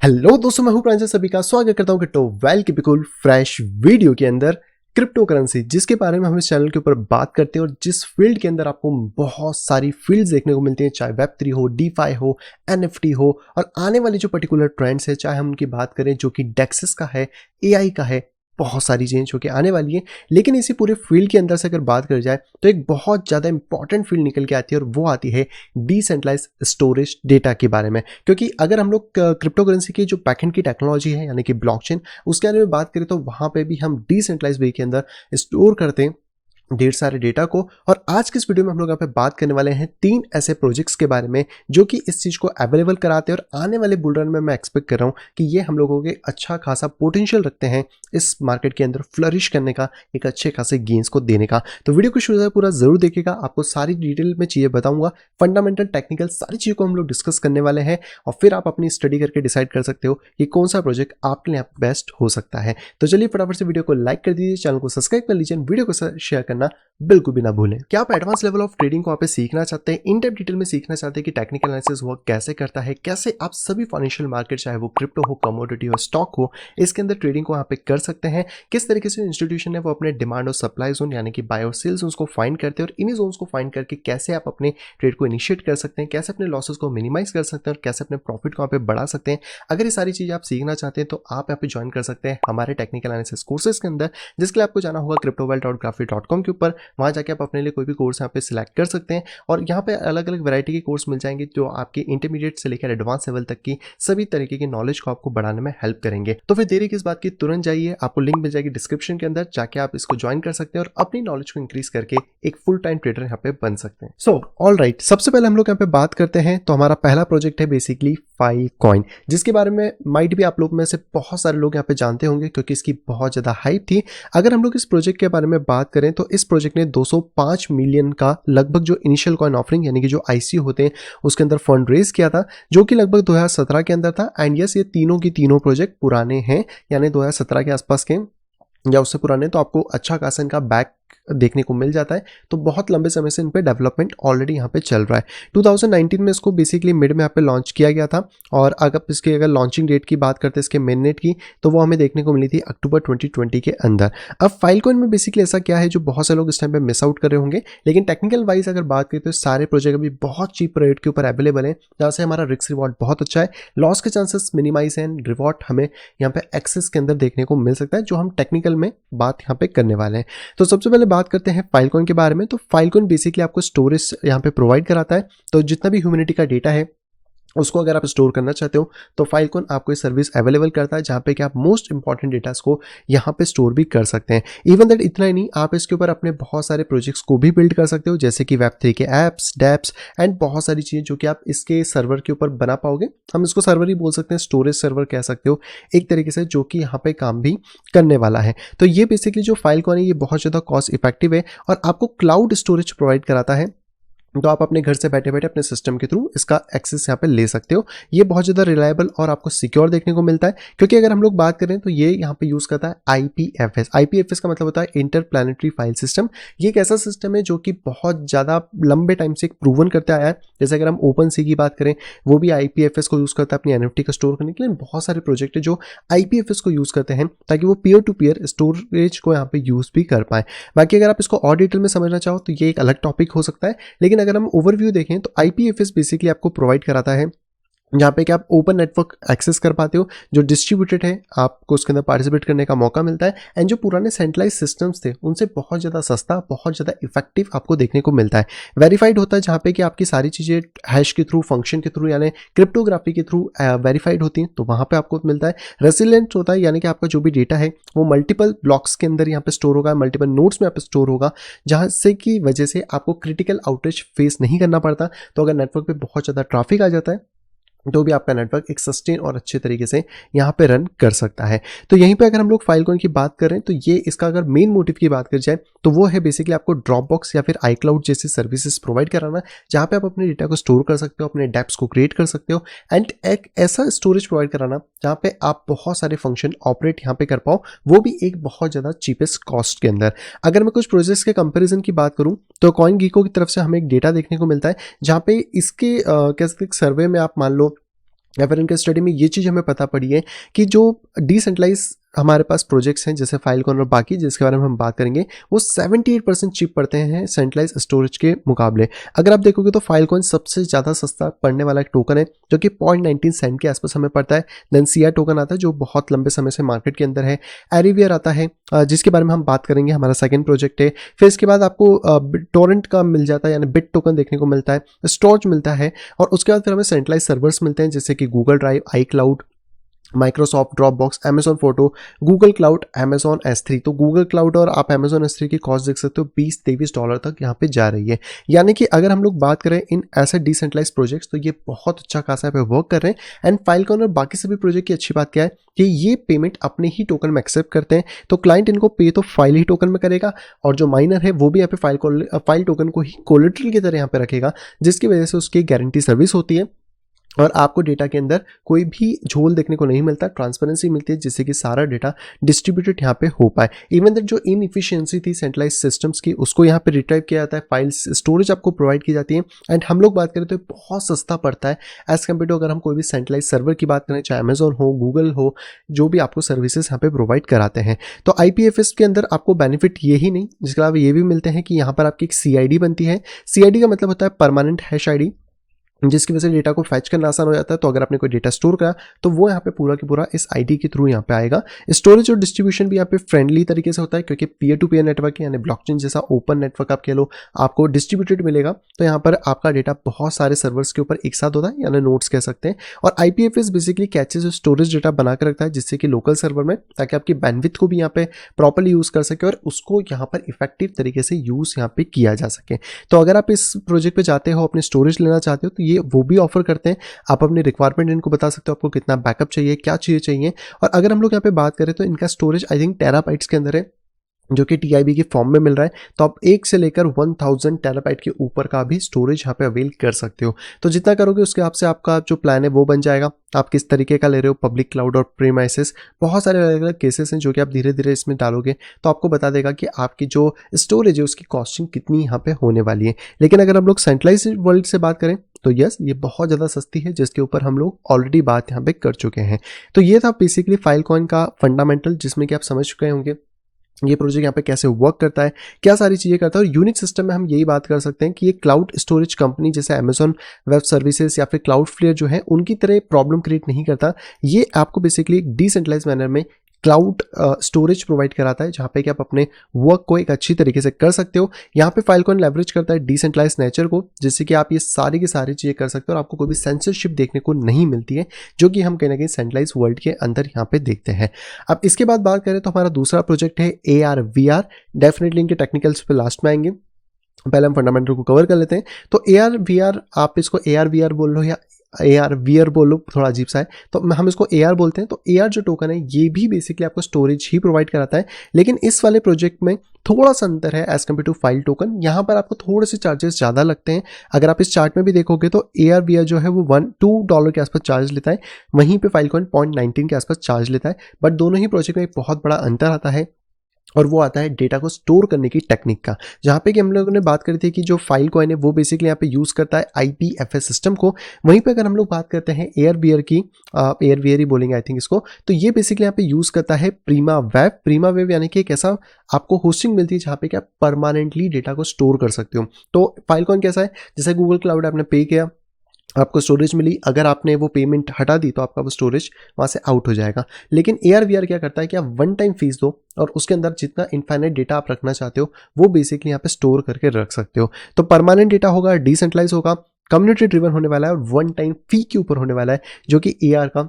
Hello दोस्तों, मैं हूं प्रांजल। सभी का स्वागत करता हूं क्रिप्टो वेल की बिल्कुल फ्रेश वीडियो के अंदर। क्रिप्टो करेंसी जिसके बारे में हम इस चैनल के ऊपर बात करते हैं और जिस फील्ड के अंदर आपको बहुत सारी फील्ड्स देखने को मिलती हैं, चाहे वेब3 हो, डीफाई हो, एनएफटी हो, और आने वाली जो पर्टिकुलर ट्रेंड्स है, चाहे हम उनकी बात करें जो कि डेक्सेस का है, एआई का है, बहुत सारी चीजें जो कि आने वाली है। लेकिन इसी पूरे फील्ड के अंदर से अगर बात कर जाए तो एक बहुत ज़्यादा इंपॉर्टेंट फील्ड निकल के आती है, और वो आती है डिसेंट्रलाइज स्टोरेज डेटा के बारे में। क्योंकि अगर हम लोग क्रिप्टो करेंसी की जो बैकएंड की टेक्नोलॉजी है, यानी कि ब्लॉकचेन, उसके बारे में बात करें तो वहाँ पे भी हम डिसेंट्रलाइज वे के अंदर स्टोर करते हैं ढेर सारे डेटा को। और आज की इस वीडियो में हम लोग यहाँ पे बात करने वाले हैं 3 ऐसे प्रोजेक्ट्स के बारे में जो कि इस चीज़ को अवेलेबल कराते हैं, और आने वाले बुल रन में मैं एक्सपेक्ट कर रहा हूँ कि ये हम लोगों के अच्छा खासा पोटेंशियल रखते हैं इस मार्केट के अंदर फ्लरिश करने का, एक अच्छे खासे गेंस को देने का। तो वीडियो को शुरू से पूरा जरूर देखिएगा, आपको सारी डिटेल में चीज़ें बताऊंगा, फंडामेंटल टेक्निकल सारी चीज़ों को हम लोग डिस्कस करने वाले हैं, और फिर आप अपनी स्टडी करके डिसाइड कर सकते हो कि कौन सा प्रोजेक्ट आपके लिए बेस्ट हो सकता है। तो चलिए फटाफट से वीडियो को लाइक कर दीजिए, चैनल को सब्सक्राइब कर लीजिए, वीडियो को शेयर करना बिल्कुल भी ना भूलें। क्या आप एडवांस लेवल ऑफ ट्रेडिंग को आप सीखना चाहते हैं, इन डेप्थ डिटेल में सीखना चाहते हैं कि टेक्निकल एनालिसिस वर्क कैसे करता है, कैसे आप सभी फाइनेंशियल मार्केट, चाहे वो क्रिप्टो हो, कमोडिटी हो, स्टॉक हो, इसके अंदर ट्रेडिंग को यहाँ पे कर सकते हैं। किस तरीके से इंस्टीट्यूशन है वो अपने डिमांड और सप्लाई जोन, यानी कि बाय और सेल जोन्स को फाइंड करते हैं, और इन्हीं जोन्स को फाइंड करके कैसे आप अपने ट्रेड को इनिशिएट कर सकते हैं, कैसे अपने लॉसेस को मिनिमाइज कर सकते हैं, और कैसे अपने प्रॉफिट को यहाँ पे बढ़ा सकते हैं। अगर ये सारी चीजें आप सीखना चाहते हैं तो आप यहाँ पे ज्वाइन कर सकते हैं हमारे टेक्निकल एनालिसिस कोर्सेज के अंदर, जिसके लिए आपको जाना होगा cryptowealth.graphy.com के ऊपर। वहाँ जाके आप अपने लिए कोई भी कोर्स यहाँ पे सिलेक्ट कर सकते हैं, और यहाँ पे अलग अलग वैरायटी के कोर्स मिल जाएंगे जो आपके इंटरमीडिएट से लेकर एडवांस लेवल तक की सभी तरीके की नॉलेज को आपको बढ़ाने में हेल्प करेंगे। तो फिर देरी किस बात की, तुरंत जाइए, आपको लिंक मिल जाएगी डिस्क्रिप्शन के अंदर, जाके आप इसको ज्वाइन कर सकते हैं और अपनी नॉलेज को इंक्रीज करके एक फुल टाइम ट्रेडर यहाँ पे बन सकते हैं। सो ऑल राइट, सबसे पहले हम लोग यहाँ पे बात करते हैं। तो हमारा पहला प्रोजेक्ट है बेसिकली फाइलकॉइन, जिसके बारे में माइट भी आप लोग में से बहुत सारे लोग यहाँ पे जानते होंगे क्योंकि इसकी बहुत ज्यादा हाइप थी। अगर हम लोग इस प्रोजेक्ट के बारे में बात करें तो इस प्रोजेक्ट ने 205 मिलियन का लगभग जो इनिशियल कॉइन ऑफरिंग, यानी कि जो आईसीओ होते हैं, उसके अंदर फंड रेज किया था, जो कि लगभग 2017 के अंदर था। एंड यस, ये तीनों की तीनों प्रोजेक्ट पुराने हैं, यानी 2017 के आसपास के या उससे पुराने, तो आपको अच्छा खासा इनका बैक देखने को मिल जाता है। तो बहुत लंबे समय से इन पे डेवलपमेंट ऑलरेडी यहाँ पे चल रहा है। 2019 में इसको बेसिकली मिड में यहाँ पे लॉन्च किया गया था, और अगर लॉन्चिंग डेट की बात करते हैं इसके मेन नेट की, तो वो हमें देखने को मिली थी अक्टूबर 2020 के अंदर। अब फाइलकॉइन में बेसिकली ऐसा क्या है जो बहुत से लोग इस टाइम पे मिस आउट कर रहे होंगे, लेकिन टेक्निकल वाइज अगर बात करें तो सारे प्रोजेक्ट अभी बहुत चीप रेट के ऊपर अवेलेबल है, जहाँ से हमारा रिस्क रिवॉर्ड बहुत अच्छा है, लॉस के चांसेस मिनिमाइज है, रिवॉर्ड हमें यहाँ पे एक्सेस के अंदर देखने को मिल सकता है, जो हम टेक्निकल में बात यहाँ पे करने वाले हैं। तो सबसे पहले बात करते हैं फाइलकॉइन के बारे में। तो फाइलकॉइन बेसिकली आपको स्टोरेज यहाँ पे प्रोवाइड कराता है। तो जितना भी ह्यूमैनिटी का डेटा है उसको अगर आप स्टोर करना चाहते हो तो फाइलकॉइन आपको ये सर्विस अवेलेबल करता है, जहाँ पे कि आप मोस्ट इंपॉर्टेंट डेटास को यहाँ पे स्टोर भी कर सकते हैं। इवन दैट इतना ही नहीं, आप इसके ऊपर अपने बहुत सारे प्रोजेक्ट्स को भी बिल्ड कर सकते हो, जैसे कि वेब3 के एप्स, डैप्स एंड बहुत सारी चीज़ें जो कि आप इसके सर्वर के ऊपर बना पाओगे। हम इसको सर्वर ही बोल सकते हैं, स्टोरेज सर्वर कह सकते हो एक तरीके से, जो कि यहाँ पे काम भी करने वाला है। तो ये बेसिकली जो फाइलकॉइन है ये बहुत ज़्यादा कॉस्ट इफेक्टिव है, और आपको क्लाउड स्टोरेज प्रोवाइड कराता है। तो आप अपने घर से बैठे बैठे अपने सिस्टम के थ्रू इसका एक्सेस यहाँ पे ले सकते हो। ये बहुत ज़्यादा रिलायबल और आपको सिक्योर देखने को मिलता है, क्योंकि अगर हम लोग बात करें तो ये यहाँ पे यूज़ करता है आईपीएफएस। आईपीएफएस का मतलब होता है इंटरप्लैनेटरी फाइल सिस्टम। ये एक ऐसा सिस्टम है जो कि बहुत ज़्यादा लंबे टाइम से प्रूवन करते आया है। जैसे अगर हम ओपन सी की बात करें, वो भी आईपीएफएस को यूज़ करता है अपनी एनएफटी को स्टोर करने के लिए। बहुत सारे प्रोजेक्ट है जो आईपीएफएस को यूज़ करते हैं ताकि वो पीयर टू पीयर स्टोरेज को यहाँ पे यूज़ भी कर पाए। बाकी अगर आप इसको और डिटेल में समझना चाहो तो ये एक अलग टॉपिक हो सकता है, लेकिन अगर हम ओवरव्यू देखें तो आईपीएफएस बेसिकली आपको प्रोवाइड कराता है जहाँ पे कि आप ओपन नेटवर्क एक्सेस कर पाते हो, जो डिस्ट्रीब्यूटेड है, आपको उसके अंदर पार्टिसिपेट करने का मौका मिलता है। एंड जो पुराने सेंट्रलाइज सिस्टम्स थे उनसे बहुत ज़्यादा सस्ता, बहुत ज़्यादा इफेक्टिव आपको देखने को मिलता है। वेरीफाइड होता है, जहाँ पे कि आपकी सारी चीज़ें हैश के थ्रू, फंक्शन के थ्रू, यानी क्रिप्टोग्राफी के थ्रू वेरीफाइड होती हैं, तो वहाँ पे आपको मिलता है। रेसिलेंट होता है, यानी कि आपका जो भी डेटा है वो मल्टीपल ब्लॉक्स के अंदर यहाँ पे स्टोर होगा, मल्टीपल नोड्स में यहाँ पे स्टोर होगा, जहाँ से की वजह से आपको क्रिटिकल आउटेज फेस नहीं करना पड़ता। तो अगर नेटवर्क पे बहुत ज़्यादा ट्रैफिक आ जाता है तो भी आपका नेटवर्क एक सस्टेन और अच्छे तरीके से यहाँ पे रन कर सकता है। तो यहीं पे अगर हम लोग फाइलकॉइन की बात करें तो ये इसका अगर मेन मोटिव की बात कर जाए तो वो है बेसिकली आपको ड्रॉपबॉक्स या फिर iCloud जैसी सर्विसेज प्रोवाइड कराना, जहाँ पे आप अपने डेटा को स्टोर कर सकते हो, अपने डैप्स को क्रिएट कर सकते हो, एंड एक ऐसा स्टोरेज प्रोवाइड कराना जहाँ पे आप बहुत सारे फंक्शन ऑपरेट यहाँ पे कर पाओ, वो भी एक बहुत ज़्यादा चीपेस्ट कॉस्ट के अंदर। अगर मैं कुछ प्रोजेक्ट्स के कंपेरिजन की बात करूँ तो CoinGecko की तरफ से हमें एक डेटा देखने को मिलता है, जहाँ पे इसके कह सकते सर्वे में आप मान लो या फिर इनके स्टडी में ये चीज़ हमें पता पड़ी है कि जो डिसेंट्रलाइज हमारे पास प्रोजेक्ट्स हैं जैसे फाइलकॉन और बाकी जिसके बारे में हम बात करेंगे, वो 78% चीप पड़ते हैं सेंट्रलाइज स्टोरेज के मुकाबले। अगर आप देखोगे तो फाइलकॉन सबसे ज़्यादा सस्ता पड़ने वाला एक टोकन है जो कि 0.19 सेंट के आसपास हमें पड़ता है। देन सीआर टोकन आता है जो बहुत लंबे समय से मार्केट के अंदर है। एरीवियर आता है जिसके बारे में हम बात करेंगे, हमारा सेकेंड प्रोजेक्ट है। फिर इसके बाद आपको टोरेंट का मिल जाता है, यानी बिट टोकन देखने को मिलता है, स्टोरेज मिलता है, और उसके बाद फिर हमें सेंट्रलाइज सर्वर्स मिलते हैं जैसे कि Google Drive, iCloud, Microsoft Dropbox, Amazon photo, Google Cloud, Amazon S3। तो गूगल क्लाउड और आप अमेजॉन S3 की कॉस्ट देख सकते हो $20-23 तक यहाँ पे जा रही है। यानी कि अगर हम लोग बात करें इन ऐसे डिसेंट्रलाइज प्रोजेक्ट्स तो ये बहुत अच्छा खासा पे वर्क कर रहे हैं। एंड फाइलकॉन और बाकी सभी प्रोजेक्ट की अच्छी बात क्या है कि ये पेमेंट अपने ही टोकन में एक्सेप्ट करते हैं। तो क्लाइंट इनको पे तो फाइल ही टोकन में करेगा, और जो माइनर है वो भी यहाँ पे फाइल टोकन को ही कोलेटरल की तरह यहाँ पे रखेगा, जिसकी वजह से उसकी गारंटी सर्विस होती है और आपको डेटा के अंदर कोई भी झोल देखने को नहीं मिलता, ट्रांसपेरेंसी मिलती है जिससे कि सारा डेटा डिस्ट्रीब्यूटेड यहाँ पे हो पाए। इवन दैट जो इनएफिशिएंसी थी सेंट्रलाइज सिस्टम्स की उसको यहाँ पे रिट्राइव किया जाता है, फाइल्स स्टोरेज आपको प्रोवाइड की जाती है। एंड हम लोग बात करें तो बहुत सस्ता पड़ता है एज कम्पेयर टू अगर हम कोई भी सेंट्रलाइज सर्वर की बात करें, चाहे अमेजोन हो, गूगल हो, जो भी आपको सर्विसेज यहाँ पे प्रोवाइड कराते हैं। तो IPFS के अंदर आपको बेनिफिट ये ही नहीं, जिसके अलावा ये भी मिलते हैं कि यहाँ पर आपकी एक CID बनती है। CID का मतलब होता है परमानेंट हैश ID, जिसकी वजह से डेटा को फैच करना आसान हो जाता है। तो अगर आपने कोई डेटा स्टोर करा तो वो यहाँ पे पूरा की पूरा इस आईडी के थ्रू यहाँ पे आएगा। स्टोरेज और डिस्ट्रीब्यूशन भी यहाँ पे फ्रेंडली तरीके से होता है क्योंकि पीयर टू पीयर नेटवर्क है, यानी ब्लॉकचेन जैसा ओपन नेटवर्क आप कह लो, आपको डिस्ट्रीब्यूटेड मिलेगा। तो यहाँ पर आपका डेटा बहुत सारे सर्वर्स के ऊपर एक साथ होता है, यानी नोड्स कह सकते हैं। और IPFS बेसिकली कैचेज और स्टोरेज डेटा बना कर रखता है जिससे कि लोकल सर्वर में, ताकि आपकी बैंडविड्थ को भी यहाँ पे प्रॉपर्ली यूज़ कर सके और उसको यहाँ पर इफेक्टिव तरीके से यूज़ यहाँ पे किया जा सके। तो अगर आप इस प्रोजेक्ट पे जाते हो, अपने स्टोरेज लेना चाहते हो, तो ये वो भी ऑफर करते हैं। आप अपनी रिक्वायरमेंट इनको बता सकते हो, आपको कितना बैकअप चाहिए, क्या चीज़ें चाहिए। और अगर हम लोग यहाँ पे बात करें तो इनका स्टोरेज आई थिंक टेराबाइट्स के अंदर है, जो कि TIB के फॉर्म में मिल रहा है। तो आप 1 से लेकर 1000 टेराबाइट के ऊपर का भी स्टोरेज यहाँ पे अवेल कर सकते हो। तो जितना करोगे उसके हिसाब से आपका जो प्लान है वो बन जाएगा। आप किस तरीके का ले रहे हो, पब्लिक क्लाउड और प्रीमाइसेस, बहुत सारे अलग अलग केसेस हैं जो कि आप धीरे धीरे इसमें डालोगे तो आपको बता देगा कि आपकी जो स्टोरेज है उसकी कॉस्टिंग कितनी यहाँ पे होने वाली है। लेकिन अगर हम लोग सेंट्रलाइज वर्ल्ड से बात करें तो यस, ये बहुत ज़्यादा सस्ती है, जिसके ऊपर हम लोग ऑलरेडी बात यहाँ पे कर चुके हैं। तो ये था बेसिकली फाइलकॉइन का फंडामेंटल, जिसमें कि आप समझ चुके होंगे ये प्रोजेक्ट यहाँ पे कैसे वर्क करता है, क्या सारी चीज़ें करता है। और यूनिक सिस्टम में हम यही बात कर सकते हैं कि ये क्लाउड स्टोरेज कंपनी जैसे अमेजॉन वेब सर्विसेज या फिर क्लाउडफ्लेयर जो है उनकी तरह प्रॉब्लम क्रिएट नहीं करता। ये आपको बेसिकली एक डिसेंट्रलाइज मैनर में क्लाउड स्टोरेज प्रोवाइड कराता है, जहाँ पे कि आप अपने वर्क को एक अच्छी तरीके से कर सकते हो। यहाँ पे फाइलकॉइन लेवरेज करता है डिसेंट्रलाइज नेचर को, जिससे कि आप ये सारी की सारी चीज़ें कर सकते हो और आपको कोई भी सेंसरशिप देखने को नहीं मिलती है, जो कि हम कहीं ना कहीं सेंट्रलाइज वर्ल्ड के अंदर यहाँ पे देखते हैं। अब इसके बाद बात करें तो हमारा दूसरा प्रोजेक्ट है AR/VR। डेफिनेटली इनके टेक्निकल्स पे लास्ट में आएंगे, पहले हम फंडामेंटल को कवर कर लेते हैं। तो AR/VR, आप इसको AR/VR बोल लो या AR/VR बोल लो, थोड़ा अजीब सा है, तो हम इसको AR बोलते हैं। तो AR जो टोकन है ये भी बेसिकली आपको स्टोरेज ही प्रोवाइड कराता है, लेकिन इस वाले प्रोजेक्ट में थोड़ा सा अंतर है as compare to file token. यहाँ पर आपको थोड़े से चार्जेस ज़्यादा लगते हैं। अगर आप इस चार्ट में भी देखोगे तो AR/VR जो है वो $2 के आसपास चार्ज लेता है, वहीं पे फाइलकॉइन 0.19 के आसपास चार्ज लेता है। बट दोनों ही प्रोजेक्ट में एक बहुत बड़ा अंतर आता है और वो आता है डेटा को स्टोर करने की टेक्निक का, जहाँ पे कि हम लोगों ने बात करी थी कि जो फाइल कॉइन है वो बेसिकली यहाँ पे यूज़ करता है IPFS सिस्टम को। वहीं पे अगर हम लोग बात करते हैं AR/VR की, AR/VR ही बोलेंगे आई थिंक इसको, तो ये बेसिकली यहाँ पे यूज़ करता है प्रीमा वेब, यानी कि एक ऐसा आपको होस्टिंग मिलती है जहाँ पे कि आप परमानेंटली डेटा को स्टोर कर सकते हो। तो फाइल कॉइन कैसा है, जैसे गूगल क्लाउड आपने पे किया, आपको स्टोरेज मिली, अगर आपने वो पेमेंट हटा दी तो आपका वो स्टोरेज वहाँ से आउट हो जाएगा। लेकिन AR/VR क्या करता है कि आप वन टाइम फीस दो और उसके अंदर जितना इनफाइनाइट डेटा आप रखना चाहते हो वो बेसिकली यहाँ पे स्टोर करके रख सकते हो। तो परमानेंट डेटा होगा, डिसेंट्रलाइज होगा, कम्युनिटी ड्रिवन होने वाला है और वन टाइम फी के ऊपर होने वाला है, जो कि AR का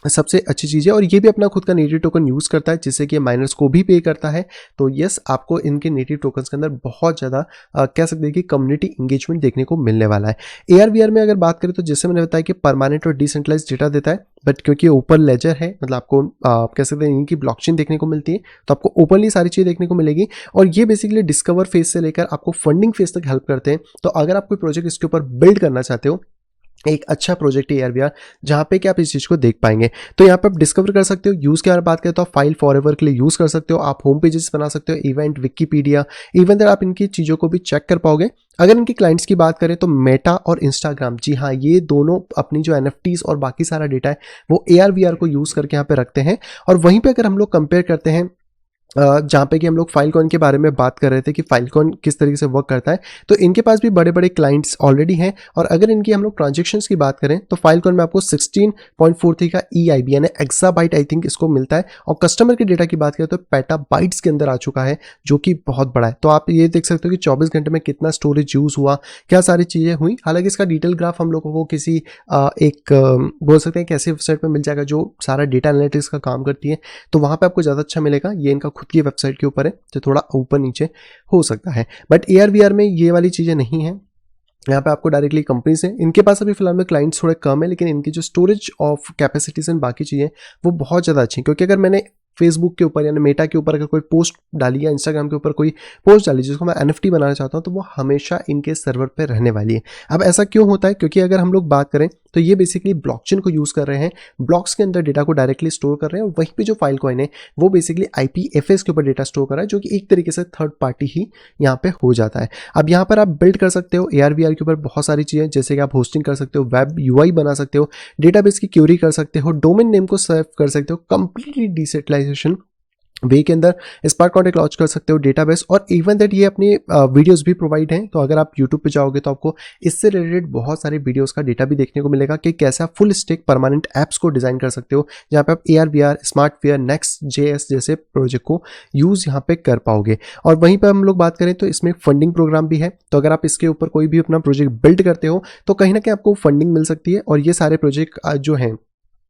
सबसे अच्छी चीज़ है। और ये भी अपना खुद का नेटिव टोकन यूज़ करता है, जिससे कि माइनर्स को भी पे करता है। तो यस, आपको इनके नेटिव टोकन्स के अंदर बहुत ज़्यादा कह सकते हैं कि कम्युनिटी इंगेजमेंट देखने को मिलने वाला है। AR/VR में अगर बात करें तो जैसे मैंने बताया कि परमानेंट और डिसेंट्रलाइज डेटा देता है, बट क्योंकि ओपन लेजर है, मतलब आपको कह सकते हैं इनकी ब्लॉकचेन देखने को मिलती है, तो आपको ओपनली सारी चीज़ें देखने को मिलेगी। और ये बेसिकली डिस्कवर फेज से लेकर आपको फंडिंग फेज तक हेल्प करते हैं। तो अगर आप कोई प्रोजेक्ट इसके ऊपर बिल्ड करना चाहते हो एक अच्छा प्रोजेक्ट है AR/VR, जहाँ पे कि आप इस चीज़ को देख पाएंगे। तो यहाँ पे आप डिस्कवर कर सकते हो। यूज़ के बारे में बात करें तो आप फाइल फॉरएवर के लिए यूज़ कर सकते हो, आप होम पेजेस बना सकते हो, इवेंट, विकिपीडिया, इवन दैट आप इनकी चीज़ों को भी चेक कर पाओगे। अगर इनके क्लाइंट्स की बात करें तो मेटा और इंस्टाग्राम, जी हाँ, ये दोनों अपनी जो NFTs और बाकी सारा डेटा है वो AR/VR को यूज़ करके यहाँ पे रखते हैं। और वहीं पे अगर हम लोग कंपेयर करते हैं जहाँ पे कि हम लोग फाइलकॉइन के बारे में बात कर रहे थे कि फाइलकॉइन किस तरीके से वर्क करता है, तो इनके पास भी बड़े बड़े क्लाइंट्स ऑलरेडी हैं। और अगर इनकी हम लोग ट्रांजेक्शन्स की बात करें तो फाइलकॉइन में आपको 16.43 का EIB यानी एक्साबाइट आई थिंक इसको मिलता है। और कस्टमर के डेटा की बात करें तो पेटाबाइट्स के अंदर आ चुका है, जो कि बहुत बड़ा है। तो आप ये देख सकते हो कि 24 घंटे में कितना स्टोरेज यूज़ हुआ, क्या सारी चीज़ें हुई। हालांकि इसका डिटेल ग्राफ हम लोगों को किसी बोल सकते हैं कि ऐसी वेबसाइट पर मिल जाएगा जो सारा डेटा एनालिटिक्स का काम करती है, तो वहाँ पर आपको ज़्यादा अच्छा मिलेगा। ये इनका खुद की वेबसाइट के ऊपर है, जो थोड़ा ऊपर नीचे हो सकता है। बट AR/VR में ये वाली चीज़ें नहीं है। यहाँ पे आपको डायरेक्टली कंपनीज हैं, इनके पास अभी फिलहाल में क्लाइंट्स थोड़े कम है, लेकिन इनकी जो स्टोरेज ऑफ कैपेसिटीज एंड बाकी चीज़ें वो बहुत ज़्यादा अच्छी हैं। क्योंकि अगर मैंने फेसबुक के ऊपर यानी मेटा के ऊपर अगर कोई पोस्ट डाली या इंस्टाग्राम के ऊपर कोई पोस्ट डाली जिसको मैं NFT बनाना चाहता हूँ, तो वो हमेशा इनके सर्वर पे रहने वाली है। अब ऐसा क्यों होता है? क्योंकि अगर हम लोग बात करें तो ये बेसिकली ब्लॉकचेन को यूज़ कर रहे हैं, ब्लॉक्स के अंदर डेटा को डायरेक्टली स्टोर कर रहे हैं। और वहीं पे जो फाइल कॉइन है वो बेसिकली IPFS के ऊपर डेटा स्टोर कर रहा है, जो कि एक तरीके से थर्ड पार्टी ही यहाँ पे हो जाता है। अब यहाँ पर आप बिल्ड कर सकते हो AR/VR के ऊपर बहुत सारी चीज़ें, जैसे कि आप होस्टिंग कर सकते हो, वेब UI बना सकते हो, डेटाबेस की क्यूरी कर सकते हो, डोमेन नेम को सर्व कर सकते हो, कंप्लीटली डिसेंट्रलाइजेशन वे के अंदर स्मार्ट कॉन्ट्रैक्ट लॉन्च कर सकते हो, डेटाबेस। और इवन दैट ये अपनी वीडियोस भी प्रोवाइड हैं। तो अगर आप यूट्यूब पे जाओगे तो आपको इससे रिलेटेड बहुत सारे वीडियोस का डेटा भी देखने को मिलेगा कि कैसे आप फुल स्टैक परमानेंट ऐप्स को डिजाइन कर सकते हो, जहाँ पे आप AR/VR, स्मार्टवेयर, Next.js जैसे प्रोजेक्ट को यूज यहाँ पे कर पाओगे। और वहीं पर हम लोग बात करें तो इसमें फंडिंग प्रोग्राम भी है। तो अगर आप इसके ऊपर कोई भी अपना प्रोजेक्ट बिल्ड करते हो तो कहीं ना कहीं आपको फंडिंग मिल सकती है। और ये सारे प्रोजेक्ट जो हैं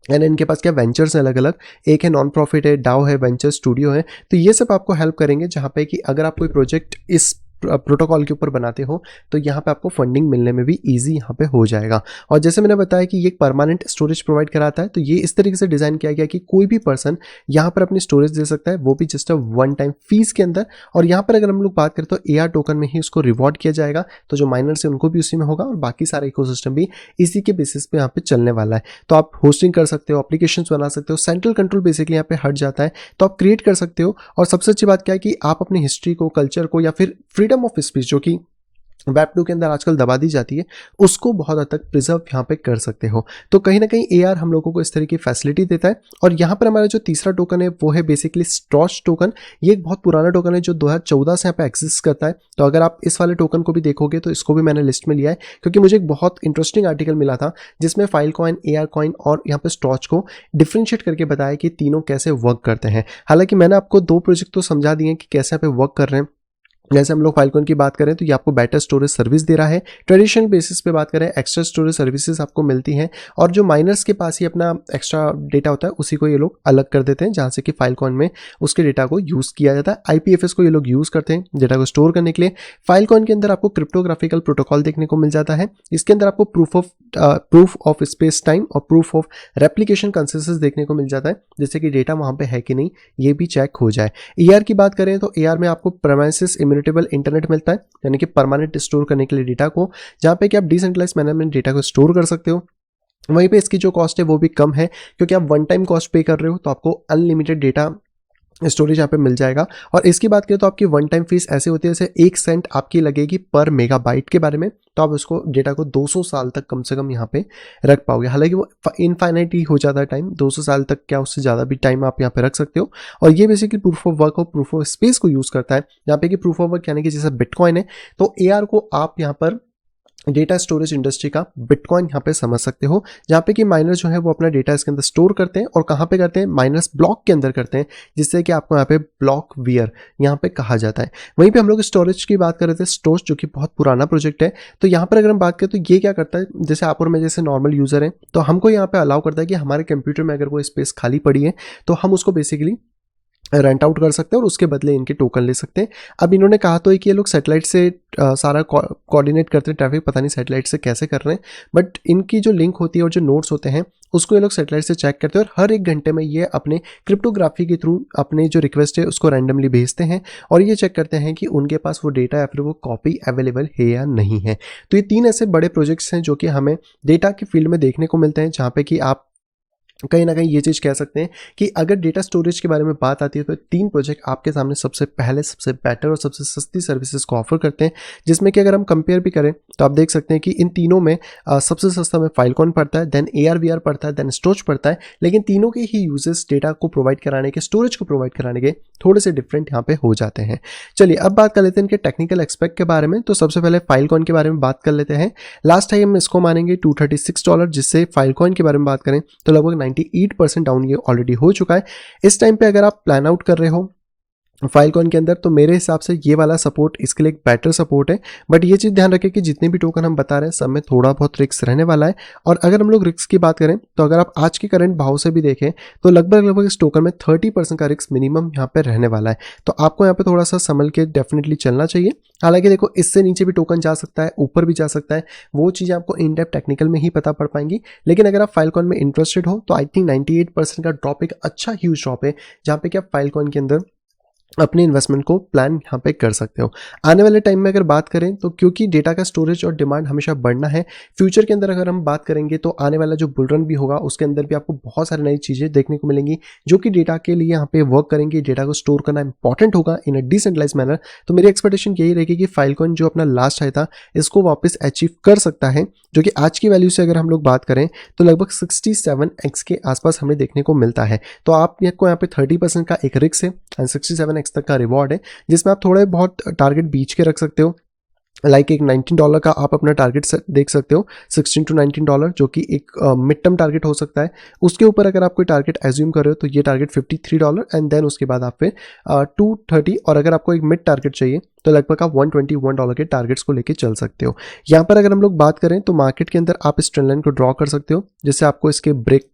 एंड इनके पास क्या वेंचर्स हैं अलग अलग, एक है नॉन प्रॉफिट है, डाओ है, वेंचर स्टूडियो है। तो ये सब आपको हेल्प करेंगे, जहाँ पे कि अगर आप कोई प्रोजेक्ट इस प्रोटोकॉल के ऊपर बनाते हो तो यहाँ पे आपको फंडिंग मिलने में भी इजी यहाँ पे हो जाएगा। और जैसे मैंने बताया कि ये एक परमानेंट स्टोरेज प्रोवाइड कराता है, तो ये इस तरीके से डिज़ाइन किया गया कि कोई भी पर्सन यहाँ पर अपनी स्टोरेज दे सकता है, वो भी just a one time fees के अंदर। और यहाँ पर अगर हम लोग बात करें तो AR टोकन में ही उसको रिवॉर्ड किया जाएगा, तो जो माइनर्स है उनको भी उसी में होगा और बाकी सारा इकोसिस्टम भी इसी के बेसिस पे यहाँ पे चलने वाला है। तो आप होस्टिंग कर सकते हो, एप्लीकेशंस बना सकते हो, सेंट्रल कंट्रोल बेसिकली यहाँ पे हट जाता है, तो आप क्रिएट कर सकते हो। और सबसे अच्छी बात क्या है कि आप अपनी हिस्ट्री को, कल्चर को, या फिर फ्रीडम ऑफ स्पीच जो कि Web 2 के अंदर आजकल दबा दी जाती है, उसको बहुत हद तक प्रिजर्व यहाँ पे कर सकते हो। तो कहीं ना कहीं AR हम लोगों को इस तरह की फैसिलिटी देता है। और यहाँ पर हमारा जो तीसरा टोकन है वो है बेसिकली स्ट्रॉच टोकन। ये एक बहुत पुराना टोकन है जो 2014 से यहाँ पे एग्जिस्ट करता है। तो अगर आप इस वाले टोकन को भी देखोगे तो इसको भी मैंने लिस्ट में लिया है, क्योंकि मुझे एक बहुत इंटरेस्टिंग आर्टिकल मिला था जिसमें फाइल कॉइन, AR कॉइन और यहाँ पे स्ट्रॉच को डिफ्रेंशिएट करके बताया कि तीनों कैसे वर्क करते हैं। हालांकि मैंने आपको 2 प्रोजेक्ट तो समझा दिए कि कैसे यहाँ पे वर्क कर रहे हैं। जैसे हम लोग फाइलकॉइन की बात करें तो ये आपको बेटर स्टोरेज सर्विस दे रहा है। ट्रेडिशनल बेसिस पे बात करें, एक्स्ट्रा स्टोरेज सर्विसेज आपको मिलती हैं। और जो माइनर्स के पास ही अपना एक्स्ट्रा डेटा होता है उसी को ये लोग अलग कर देते हैं, जहाँ से कि फाइलकॉइन में उसके डेटा को यूज़ किया जाता है। IPFS को ये लोग यूज़ करते हैं डेटा को स्टोर करने के लिए। फाइलकॉइन के अंदर आपको क्रिप्टोग्राफिकल प्रोटोकॉल देखने को मिल जाता है। इसके अंदर आपको प्रूफ ऑफ स्पेस टाइम और प्रूफ ऑफ रेप्लिकेशन कंसेंसस देखने को मिल जाता है, जैसे कि डेटा वहाँ पे है कि नहीं ये भी चेक हो जाए। AR की बात करें तो AR में आपको प्रेमाइसिस इम्यूटेबल इंटरनेट मिलता है, यानी कि परमानेंट स्टोर करने के लिए डेटा को, जहाँ पे कि आप डिसेंट्रलाइज मैनर में डेटा को स्टोर कर सकते हो। वहीं पे इसकी जो कॉस्ट है वो भी कम है, क्योंकि आप वन टाइम कॉस्ट पे कर रहे हो, तो आपको अनलिमिटेड डेटा स्टोरेज यहाँ पे मिल जाएगा। और इसकी बात करें तो आपकी वन टाइम फीस ऐसे होती है जैसे 1 सेंट आपकी लगेगी पर मेगाबाइट के बारे में। तो आप उसको डेटा को 200 साल तक कम से कम यहाँ पे रख पाओगे। हालांकि वो इनफाइनाइट ही हो जाता है टाइम, 200 साल तक क्या उससे ज़्यादा भी टाइम आप यहाँ पे रख सकते हो। और ये बेसिकली प्रूफ ऑफ वर्क और प्रूफ ऑफ स्पेस को यूज़ करता है, यहाँ पे कि प्रूफ ऑफ वर्क यानी कि जैसे बिटकॉइन है, तो AR को आप यहाँ पर डेटा स्टोरेज इंडस्ट्री का बिटकॉइन यहाँ पे समझ सकते हो, जहाँ पे कि माइनर जो है वो अपना डेटा इसके अंदर स्टोर करते हैं। और कहाँ पे करते हैं? माइनर्स ब्लॉक के अंदर करते हैं, जिससे कि आपको यहाँ पे ब्लॉक वियर यहाँ पे कहा जाता है। वहीं पे हम लोग स्टोरेज की बात कर रहे थे, स्टोरेज जो कि बहुत पुराना प्रोजेक्ट है। तो यहाँ पर अगर हम बात करें तो ये क्या करता है, जैसे आप और मैं जैसे नॉर्मल यूजर हैं, तो हमको यहाँ पे अलाउ करता है कि हमारे कंप्यूटर में अगर कोई स्पेस खाली पड़ी है तो हम उसको बेसिकली रेंट आउट कर सकते हैं और उसके बदले इनके टोकन ले सकते हैं। अब इन्होंने कहा तो है कि ये लोग सैटेलाइट से सारा कोऑर्डिनेट करते हैं ट्रैफिक, पता नहीं सैटेलाइट से कैसे कर रहे हैं, बट इनकी जो लिंक होती है और जो नोड्स होते हैं उसको ये लोग सैटेलाइट से चेक करते हैं और हर एक घंटे में ये अपने क्रिप्टोग्राफी के थ्रू अपने जो रिक्वेस्ट है उसको रैंडमली भेजते हैं और ये चेक करते हैं कि उनके पास वो डेटा या फिर वो कॉपी अवेलेबल है या नहीं है। तो ये 3 ऐसे बड़े प्रोजेक्ट्स हैं जो कि हमें डेटा की फील्ड में देखने को मिलते हैं, जहाँ पे कि आप कहीं ना कहीं ये चीज़ कह सकते हैं कि अगर डेटा स्टोरेज के बारे में बात आती है तो 3 प्रोजेक्ट आपके सामने सबसे पहले सबसे बेटर और सबसे सस्ती सर्विसेज को ऑफर करते हैं, जिसमें कि अगर हम कंपेयर भी करें तो आप देख सकते हैं कि इन तीनों में सबसे सस्ता में फाइलकॉन पड़ता है, देन ARVR पड़ता है, देन स्टोरेज पड़ता है, लेकिन तीनों के ही यूजेस डेटा को प्रोवाइड कराने के, स्टोरेज को प्रोवाइड कराने के थोड़े से डिफरेंट यहाँ पे हो जाते हैं। चलिए अब बात कर लेते हैं इनके टेक्निकल एक्सपेक्ट के बारे में। तो सबसे पहले फाइलकॉन के बारे में बात कर लेते हैं। लास्ट टाइम हम इसको मानेंगे $236, जिससे फाइलकॉन के बारे में बात करें तो लगभग 98% डाउन ये ऑलरेडी हो चुका है। इस टाइम पे अगर आप प्लान आउट कर रहे हो फाइलकॉन के अंदर तो मेरे हिसाब से ये वाला सपोर्ट इसके लिए एक बेटर सपोर्ट है, बट ये चीज़ ध्यान रखें कि जितने भी टोकन हम बता रहे हैं सब में थोड़ा बहुत रिस्क रहने वाला है। और अगर हम लोग रिस्क की बात करें तो अगर आप आज के करंट भाव से भी देखें तो लगभग इस टोकन में 30% का रिस्क मिनिमम यहाँ पे रहने वाला है। तो आपको यहाँ पे थोड़ा सा संभल के डेफिनेटली चलना चाहिए। हालांकि देखो इससे नीचे भी टोकन जा सकता है, ऊपर भी जा सकता है, वो चीज़ें आपको इन डेप्थ टेक्निकल में ही पता पड़ पाएंगी। लेकिन अगर आप फाइलकॉन में इंटरेस्टेड हो तो आई थिंक 98% का ड्रॉप एक अच्छा ह्यूज ड्रॉप है, जहाँ पे कि आप फाइलकॉन के अंदर अपने इन्वेस्टमेंट को प्लान यहाँ पे कर सकते हो। आने वाले टाइम में अगर बात करें तो क्योंकि डेटा का स्टोरेज और डिमांड हमेशा बढ़ना है, फ्यूचर के अंदर अगर हम बात करेंगे तो आने वाला जो बुल रन भी होगा उसके अंदर भी आपको बहुत सारी नई चीज़ें देखने को मिलेंगी जो कि डेटा के लिए यहाँ पे वर्क करेंगी। डेटा को स्टोर करना इंपॉर्टेंट होगा इन अ डिसेंट्रलाइज मैनर। तो मेरी एक्सपेक्टेशन यही रहेगी कि फाइलकॉन जो अपना लास्ट हाई था इसको वापस अचीव कर सकता है, जो कि आज की वैल्यू से अगर हम लोग बात करें तो लगभग 67x के आसपास हमें देखने को मिलता है। तो आपको यहाँ पे 30% का एक रिस्क है एंड 67x तक का रिवॉर्ड है, जिसमें आप थोड़े बहुत टारगेट बीच के रख सकते हो। लाइक एक $19 का आप अपना टारगेट देख सकते हो, $16 to $19, जो कि एक मिड टर्म टारगेट हो सकता है। उसके ऊपर अगर आप कोई टारगेट एज्यूम कर रहे हो तो ये टारगेट $53 एंड देन उसके बाद आप फिर 230, और अगर आपको एक मिड टारगेट चाहिए तो लगभग आप $121 के टारगेट्स को लेके चल सकते हो। यहाँ पर अगर हम लोग बात करें तो मार्केट के अंदर आप इस ट्रेंड लाइन को ड्रॉ कर सकते हो, जिससे आपको इसके ब्रेक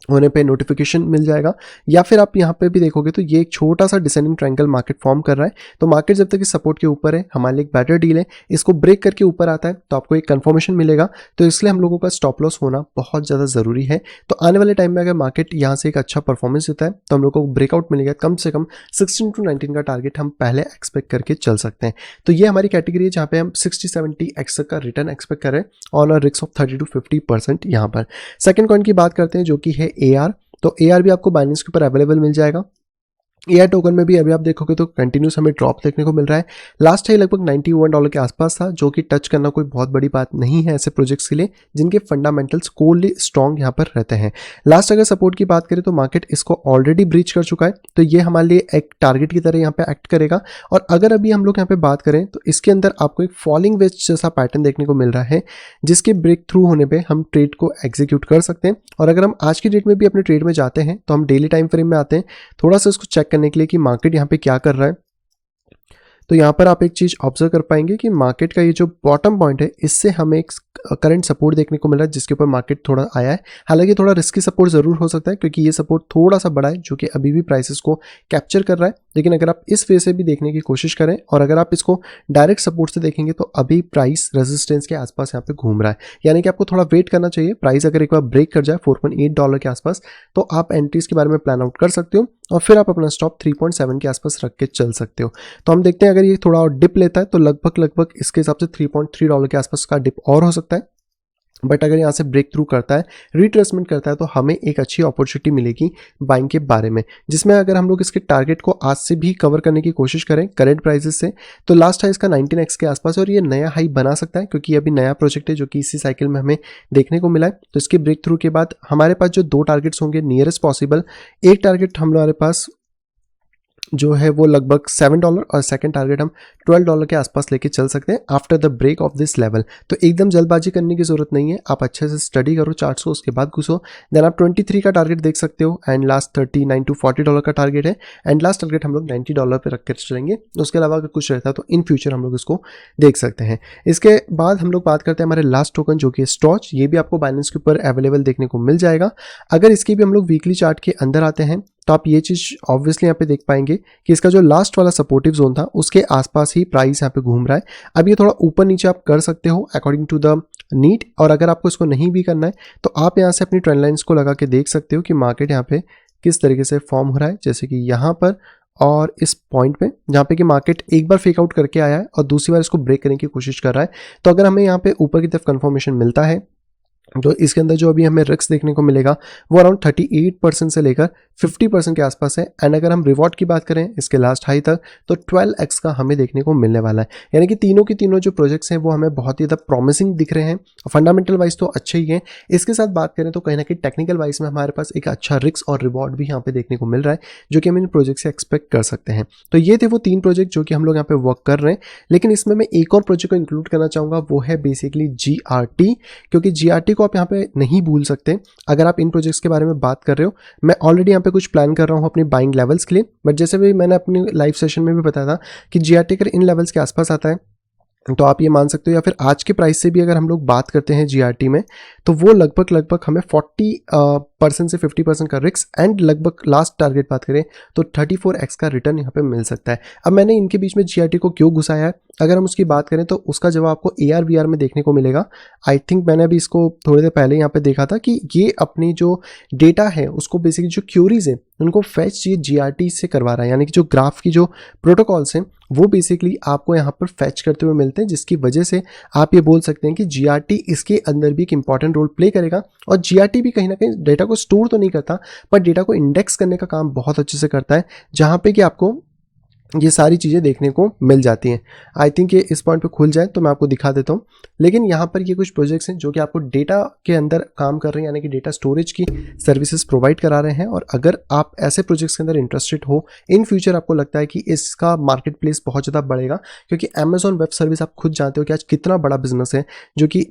होने पे नोटिफिकेशन मिल जाएगा। या फिर आप यहाँ पे भी देखोगे तो ये एक छोटा सा डिसेंडिंग ट्रायंगल मार्केट फॉर्म कर रहा है। तो मार्केट जब तक इस सपोर्ट के ऊपर है हमारे लिए एक बेटर डील है। इसको ब्रेक करके ऊपर आता है तो आपको एक कंफर्मेशन मिलेगा, तो इसलिए हम लोगों का स्टॉप लॉस होना बहुत ज़्यादा ज़रूरी है। तो आने वाले टाइम में अगर मार्केट यहाँ से एक अच्छा परफॉर्मेंस देता है तो हम लोग को ब्रेकआउट मिलेगा, कम से कम 16 to 19 का टारगेट हम पहले एक्सपेक्ट करके चल सकते हैं। तो ये हमारी कैटेगरी है जहाँ पे हम 60-70x का रिटर्न एक्सपेक्ट कर रहे हैं on a risk of 30 to 50% यहाँ पर। सेकंड कॉइन की बात करते हैं जो कि है AR। तो AR भी आपको बाइनेंस के ऊपर अवेलेबल मिल जाएगा। AR टोकन में भी अभी आप देखोगे तो कंटिन्यूस हमें ड्रॉप देखने को मिल रहा है। लास्ट हाई लगभग $91 के आसपास था, जो कि टच करना कोई बहुत बड़ी बात नहीं है ऐसे प्रोजेक्ट्स के लिए जिनके फंडामेंटल्स कोरली स्ट्रॉन्ग यहाँ पर रहते हैं। लास्ट अगर सपोर्ट की बात करें तो मार्केट इसको ऑलरेडी ब्रीच कर चुका है, तो ये हमारे लिए एक टारगेट की तरह यहाँ पे एक्ट करेगा। और अगर अभी हम लोग यहाँ पे बात करें तो इसके अंदर आपको एक फॉलिंग वेज जैसा पैटर्न देखने को मिल रहा है, जिसके ब्रेक थ्रू होने पर हम ट्रेड को एग्जीक्यूट कर सकते हैं। और अगर हम आज की डेट में भी अपने ट्रेड में जाते हैं तो हम डेली टाइम फ्रेम में आते हैं थोड़ा सा इसको चेक करने के लिए कि मार्केट यहाँ पे क्या कर रहा है। तो यहाँ पर आप एक चीज़ ऑब्जर्व कर पाएंगे कि मार्केट का ये जो बॉटम पॉइंट है इससे हमें एक करंट सपोर्ट देखने को मिल रहा है, जिसके ऊपर मार्केट थोड़ा आया है। हालांकि थोड़ा रिस्की सपोर्ट ज़रूर हो सकता है क्योंकि ये सपोर्ट थोड़ा सा बड़ा है जो कि अभी भी प्राइसेस को कैप्चर कर रहा है। लेकिन अगर आप इस वे से भी देखने की कोशिश करें और अगर आप इसको डायरेक्ट सपोर्ट से देखेंगे तो अभी प्राइस रेजिस्टेंस के आसपास यहाँ पे घूम रहा है, यानी कि आपको थोड़ा वेट करना चाहिए। प्राइस अगर एक बार ब्रेक कर जाए $4.8 के आसपास तो आप एंट्रीज के बारे में प्लान आउट कर सकते हो और फिर आप अपना स्टॉप 3.7 के आसपास रख के चल सकते हो। तो हम देखते हैं अगर ये थोड़ा और डिप लेता है तो लगभग इसके हिसाब से $3.3 के आसपास का डिप और हो सकता है। बट अगर यहाँ से ब्रेक थ्रू करता है, रिट्रेसमेंट करता है, तो हमें एक अच्छी अपॉर्चुनिटी मिलेगी बाइंग के बारे में, जिसमें अगर हम लोग इसके टारगेट को आज से भी कवर करने की कोशिश करें करंट प्राइसेस से तो लास्ट हाई इसका 19x के आसपास है और ये नया हाई बना सकता है क्योंकि अभी नया प्रोजेक्ट है जो कि इसी साइकिल में हमें देखने को मिला है। तो इसके ब्रेक थ्रू के बाद हमारे पास जो 2 टारगेट्स होंगे नियरेस्ट पॉसिबल, एक टारगेट हमारे पास जो है वो लगभग $7 और सेकंड टारगेट हम $12 के आसपास लेके चल सकते हैं after the break of this level. तो एकदम जल्दबाजी करने की जरूरत नहीं है, आप अच्छे से स्टडी करो चार्ट्स को, उसके बाद घुसो। देन आप 23 का टारगेट देख सकते हो एंड लास्ट $39 to $40 का टारगेट है एंड लास्ट टारगेट हम लोग $90 पे रख कर चलेंगे। उसके अलावा अगर कुछ रहता है तो इन फ्यूचर हम लोग इसको देख सकते हैं। इसके बाद हम लोग बात करते हैं हमारे लास्ट टोकन जो कि स्टॉच। ये भी आपको बाइनेंस के ऊपर अवेलेबल देखने को मिल जाएगा। अगर इसके भी हम लोग वीकली चार्ट के अंदर आते हैं तो आप ये चीज़ ऑब्वियसली यहाँ पे देख पाएंगे कि इसका जो लास्ट वाला सपोर्टिव जोन था उसके आसपास ही प्राइस यहाँ पे घूम रहा है। अब ये थोड़ा ऊपर नीचे आप कर सकते हो अकॉर्डिंग टू द नीड, और अगर आपको इसको नहीं भी करना है तो आप यहाँ से अपनी ट्रेंड लाइन्स को लगा के देख सकते हो कि मार्केट यहाँ पे किस तरीके से फॉर्म हो रहा है, जैसे कि यहाँ पर और इस पॉइंट पे जहाँ पे कि मार्केट एक बार फेक आउट करके आया है और दूसरी बार इसको ब्रेक करने की कोशिश कर रहा है। तो अगर हमें यहाँ पे ऊपर की तरफ कंफर्मेशन मिलता है तो इसके अंदर जो अभी हमें रिस्क देखने को मिलेगा वो अराउंड 38% से लेकर 50% के आसपास है। एंड अगर हम रिवॉर्ड की बात करें इसके लास्ट हाई तक तो 12x का हमें देखने को मिलने वाला है। यानी कि तीनों के तीनों जो प्रोजेक्ट्स हैं वो हमें बहुत ही ज़्यादा प्रॉमिसिंग दिख रहे हैं। फंडामेंटल वाइज तो अच्छे ही हैं, इसके साथ बात करें तो कहीं ना कहीं टेक्निकल वाइज में हमारे पास एक अच्छा रिस्क और रिवॉर्ड भी यहाँ पे देखने को मिल रहा है जो कि हम इन प्रोजेक्ट से एक्सपेक्ट कर सकते हैं। तो ये थे वो 3 प्रोजेक्ट जो कि हम लोग यहाँ पे वर्क कर रहे हैं। लेकिन इसमें मैं एक और प्रोजेक्ट को इंक्लूड करना चाहूँगा, वो है बेसिकली GRT, क्योंकि GRT को आप यहाँ पे नहीं भूल सकते अगर आप इन प्रोजेक्ट्स के बारे में बात कर रहे हो। मैं ऑलरेडी यहाँ पे कुछ प्लान कर रहा हूँ अपनी बाइंग लेवल्स के लिए, बट जैसे भी मैंने अपनी लाइव सेशन में भी बताया था कि GRT अगर इन लेवल्स के आसपास आता है तो आप ये मान सकते हो, या फिर आज के प्राइस से भी अगर हम लोग बात करते हैं GRT में तो वो लगभग हमें 40% से 50% का रिस्क एंड लगभग लास्ट टारगेट बात करें तो 34x का रिटर्न यहाँ पे मिल सकता है। अब मैंने इनके बीच में GRT को क्यों घुसाया है, अगर हम उसकी बात करें तो उसका जवाब आपको AR/VR में देखने को मिलेगा। आई थिंक मैंने अभी इसको थोड़ी देर पहले यहाँ पे देखा था कि ये अपनी जो डेटा है उसको बेसिकली जो क्यूरीज है उनको फैच ये GRT से करवा रहा है, यानी कि जो ग्राफ की जो प्रोटोकॉल्स हैं वो बेसिकली आपको यहाँ पर फैच करते हुए मिलते हैं, जिसकी वजह से आप ये बोल सकते हैं कि GRT इसके अंदर भी एक इंपॉर्टेंट रोल प्ले करेगा। और GRT भी कहीं ना कहीं डेटा को स्टोर तो नहीं करता पर डेटा को इंडेक्स करने का काम बहुत अच्छे से करता है, जहाँ पे कि आपको ये सारी चीज़ें देखने को मिल जाती हैं। आई थिंक ये इस पॉइंट पे खुल जाए तो मैं आपको दिखा देता हूँ। लेकिन यहाँ पर ये कुछ प्रोजेक्ट्स हैं जो कि आपको डेटा के अंदर काम कर रहे हैं, यानी कि डेटा स्टोरेज की सर्विसेज प्रोवाइड करा रहे हैं। और अगर आप ऐसे प्रोजेक्ट्स के अंदर इंटरेस्टेड हो, इन फ्यूचर आपको लगता है कि इसका मार्केट प्लेस बहुत ज़्यादा बढ़ेगा, क्योंकि अमेजॉन वेब सर्विस आप खुद जानते हो कि आज कितना बड़ा बिजनेस है, जो कि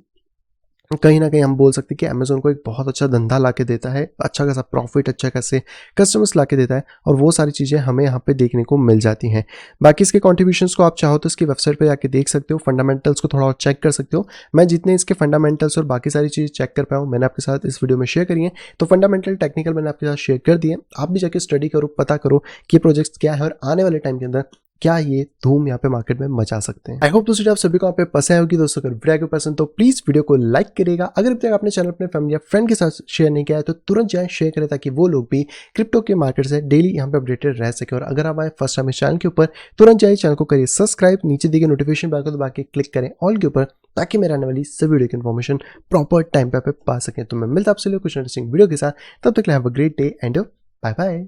कहीं ना कहीं हम बोल सकते हैं कि अमेजोन को एक बहुत अच्छा धंधा ला के देता है, अच्छा खासा प्रॉफिट, अच्छा खासे कस्टमर्स ला के देता है, और वो सारी चीज़ें हमें यहाँ पे देखने को मिल जाती हैं। बाकी इसके कॉन्ट्रीब्यूशंस को आप चाहो तो इसकी वेबसाइट पे जाके देख सकते हो, फंडामेंटल्स को थोड़ा और चेक कर सकते हो। मैं जितने इसके फंडामेंटल्स और बाकी सारी चीज़ें चेक कर पाया हूँ मैंने आपके साथ इस वीडियो में शेयर करी है। तो फंडामेंटल टेक्निकल मैंने आपके साथ शेयर कर दिए, आप भी जाके स्टडी करो, पता करो कि प्रोजेक्ट्स क्या है और आने वाले टाइम के अंदर क्या ये धूम यहाँ पे मार्केट में मचा सकते हैं। आई होप दोस्तों आप सभी को यहाँ पे पसंद आई होगी। दोस्तों अगर वीडियो को पसंद तो प्लीज वीडियो को लाइक करेगा। अगर अभी तक आपने चैनल अपने फैमिली या फ्रेंड के साथ शेयर नहीं किया है तो तुरंत जाए शेयर करें, ताकि वो लोग भी क्रिप्टो के मार्केट से डेली यहाँ पे अपडेटेड रह सके। और अगर आप आए फर्स्ट टाइम इस चैनल के ऊपर, तुरंत जाए चैनल को करिए सब्सक्राइब, नीचे दिए नोटिफिकेशन बेल को दबा के क्लिक करें ऑल के ऊपर, ताकि मेरे आने वाली सभी वीडियो की इन्फॉर्मेशन प्रॉपर टाइम पे पा सकें। तो मैं मिलता आपसे कुछ इंटरेस्टिंग वीडियो के साथ, तब तक have a great day and bye bye.